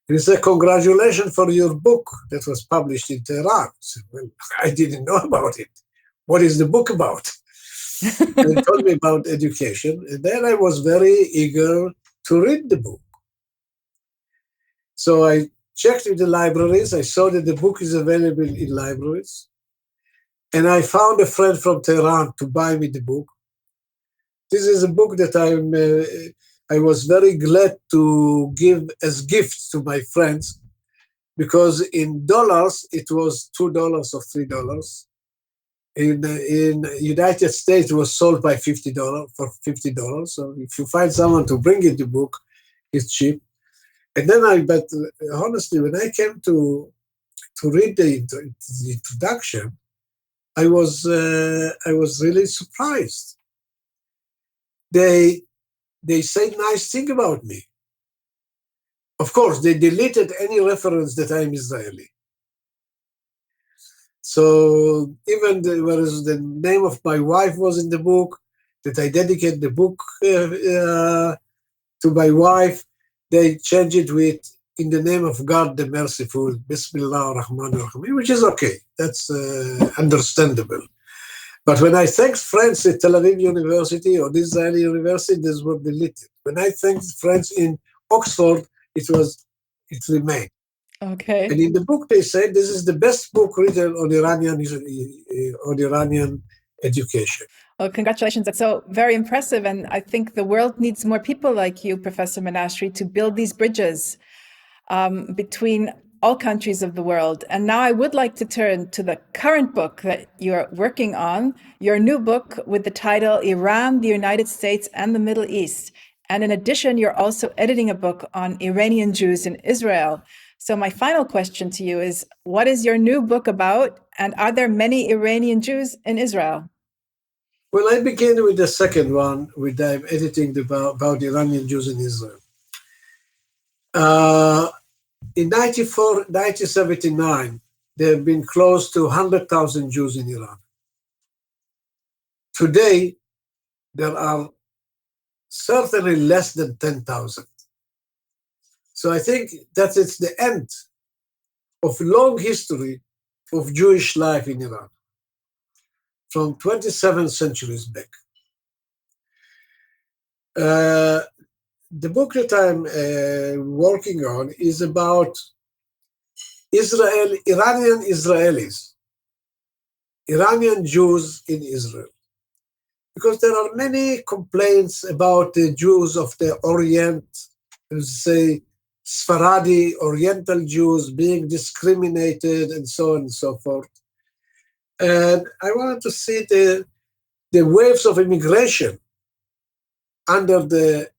He said, "Congratulations for your book that was published in Tehran." I said, "Well, I didn't know about it. What is the book about?" And he told me about education. And then I was very eager to read the book. So I checked with the libraries. I saw that the book is available in libraries. And I found a friend from Tehran to buy me the book. This is a book that I was very glad to give as gifts to my friends, because in dollars, it was $2 or $3. In United States, it was sold by $50 for $50. So if you find someone to bring you the book, it's cheap. And then but honestly, when I came to read the introduction, I was really surprised. They said nice thing about me. Of course, they deleted any reference that I'm Israeli. So even whereas the name of my wife was in the book, that I dedicate the book to my wife, they changed it with "in the name of God the Merciful, Bismillah ar-Rahman ar-Rahim," which is okay. That's understandable. But when I thanked friends at Tel Aviv University or the Israeli University, this was deleted. When I thanked friends in Oxford, it remained. Okay. And in the book, they said this is the best book written on Iranian education. Well, congratulations. That's so very impressive. And I think the world needs more people like you, Professor Menashri, to build these bridges between all countries of the world. And now I would like to turn to the current book that you're working on, your new book with the title Iran, the United States, and the Middle East. And in addition, you're also editing a book on Iranian Jews in Israel. So my final question to you is, what is your new book about? And are there many Iranian Jews in Israel? Well, I begin with the second one, with I'm editing about Iranian Jews in Israel. In 1979, there have been close to 100,000 Jews in Iran. Today, there are certainly less than 10,000. So I think that it's the end of a long history of Jewish life in Iran, from 27 centuries back. The book that I'm working on is about Iranian Israelis, Iranian Jews in Israel. Because there are many complaints about the Jews of the Orient, say Sephardi, Oriental Jews being discriminated and so on and so forth. And I wanted to see the waves of immigration under the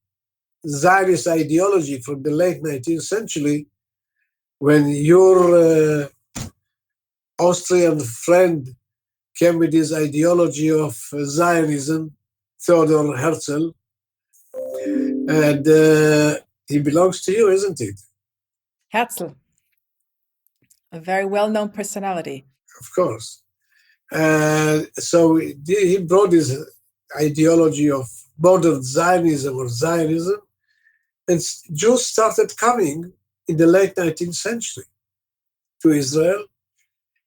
Zionist ideology from the late 19th century, when your Austrian friend came with his ideology of Zionism, Theodor Herzl, and he belongs to you, isn't it? Herzl. A very well-known personality. Of course. So he brought this ideology of modern Zionism or Zionism, and Jews started coming in the late 19th century to Israel,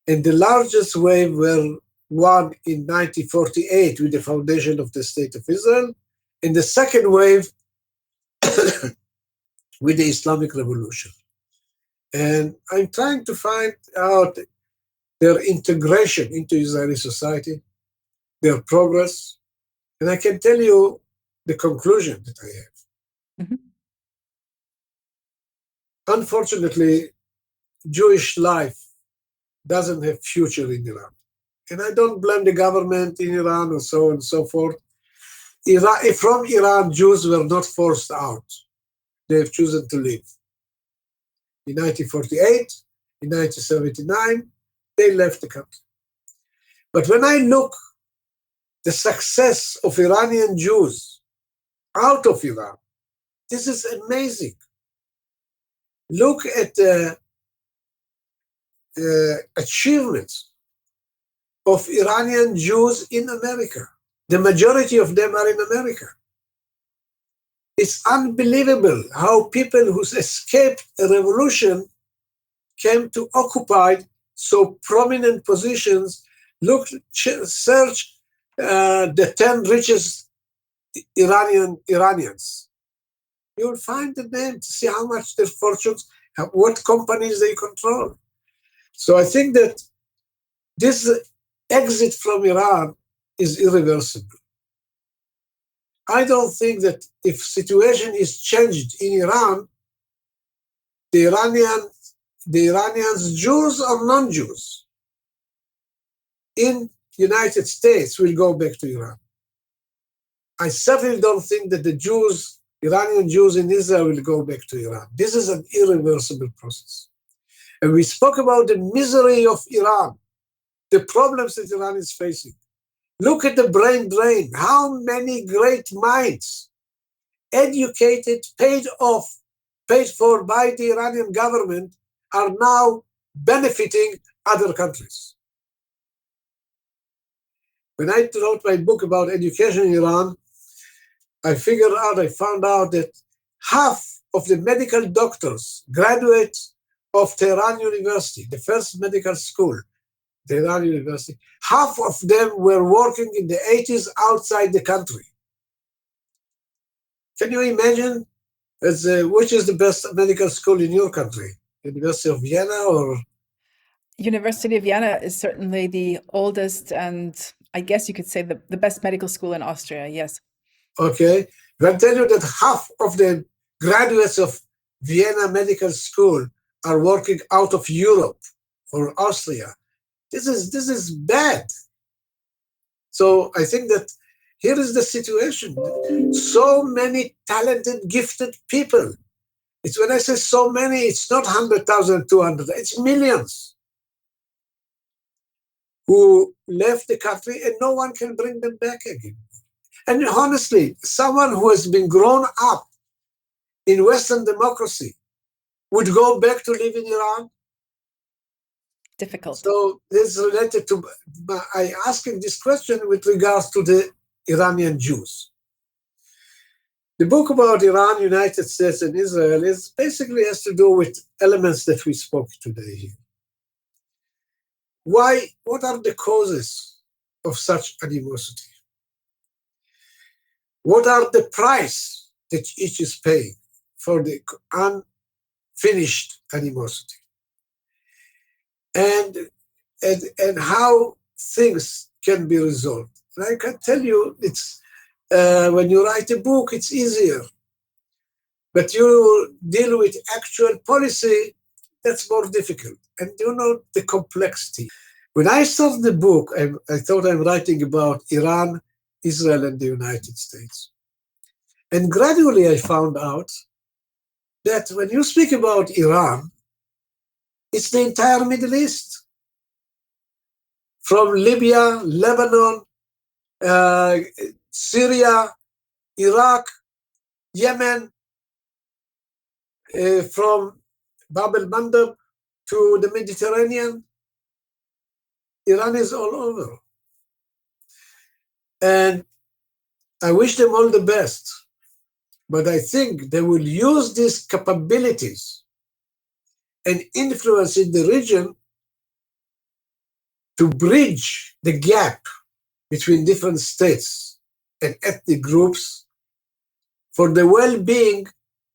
and the largest wave were one in 1948 with the foundation of the State of Israel, and the second wave with the Islamic Revolution. And I'm trying to find out their integration into Israeli society, their progress, and I can tell you the conclusion that I have. Mhm. Unfortunately, Jewish life doesn't have future in Iran. And I don't blame the government in Iran or so on and so forth. From Iran, Jews were not forced out. They have chosen to leave. In 1948, in 1979, they left the country. But when I look the success of Iranian Jews out of Iran, this is amazing. Look at the achievements of Iranian Jews in America. The majority of them are in America. It's unbelievable how people who escaped a revolution came to occupy so prominent positions. Look, search the 10 richest Iranians. You'll find the name to see how much their fortunes, what companies they control. So I think that this exit from Iran is irreversible. I don't think that if situation is changed in Iran, the Iranians, Jews or non-Jews, in United States will go back to Iran. I certainly don't think that the Jews, Iranian Jews in Israel will go back to Iran. This is an irreversible process. And we spoke about the misery of Iran, the problems that Iran is facing. Look at the brain drain. How many great minds, educated, paid for by the Iranian government, are now benefiting other countries. When I wrote my book about education in Iran, I found out that half of the medical doctors, graduates of Tehran University, the first medical school, Tehran University, half of them were working in the 80s outside the country. Can you imagine which is the best medical school in your country? University of Vienna or? University of Vienna is certainly the oldest and I guess you could say the best medical school in Austria, yes. Okay. I can tell you that half of the graduates of Vienna Medical School are working out of Europe or Austria. This is bad. So I think that here is the situation. So many talented, gifted people. It's when I say so many, it's not 100,000, 200, it's millions who left the country and no one can bring them back again. And honestly, someone who has been grown up in Western democracy would go back to live in Iran? Difficult. So this is related to, I asking this question with regards to the Iranian Jews. The book about Iran, United States, and Israel is basically has to do with elements that we spoke today here. What are the causes of such animosity? What are the price that each is paying for the unfinished animosity? And how things can be resolved. And I can tell you, it's when you write a book, it's easier. But you deal with actual policy, that's more difficult. And you know the complexity. When I started the book, I thought I'm writing about Iran, Israel, and the United States. And gradually I found out that when you speak about Iran, it's the entire Middle East. From Libya, Lebanon, Syria, Iraq, Yemen, from Bab el-Mandeb to the Mediterranean, Iran is all over. And I wish them all the best. But I think they will use these capabilities and influence in the region to bridge the gap between different states and ethnic groups for the well-being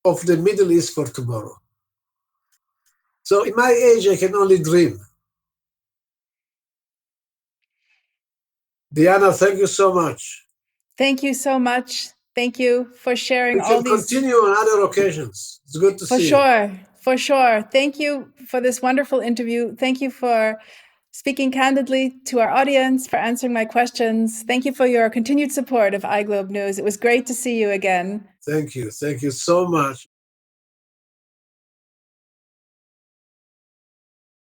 of the Middle East for tomorrow. So in my age, I can only dream. Diana, thank you so much. Thank you so much. Thank you for sharing We all can these. continue on other occasions. It's good to see you. For sure. Thank you for this wonderful interview. Thank you for speaking candidly to our audience, for answering my questions. Thank you for your continued support of iGlobe News. It was great to see you again. Thank you. Thank you so much.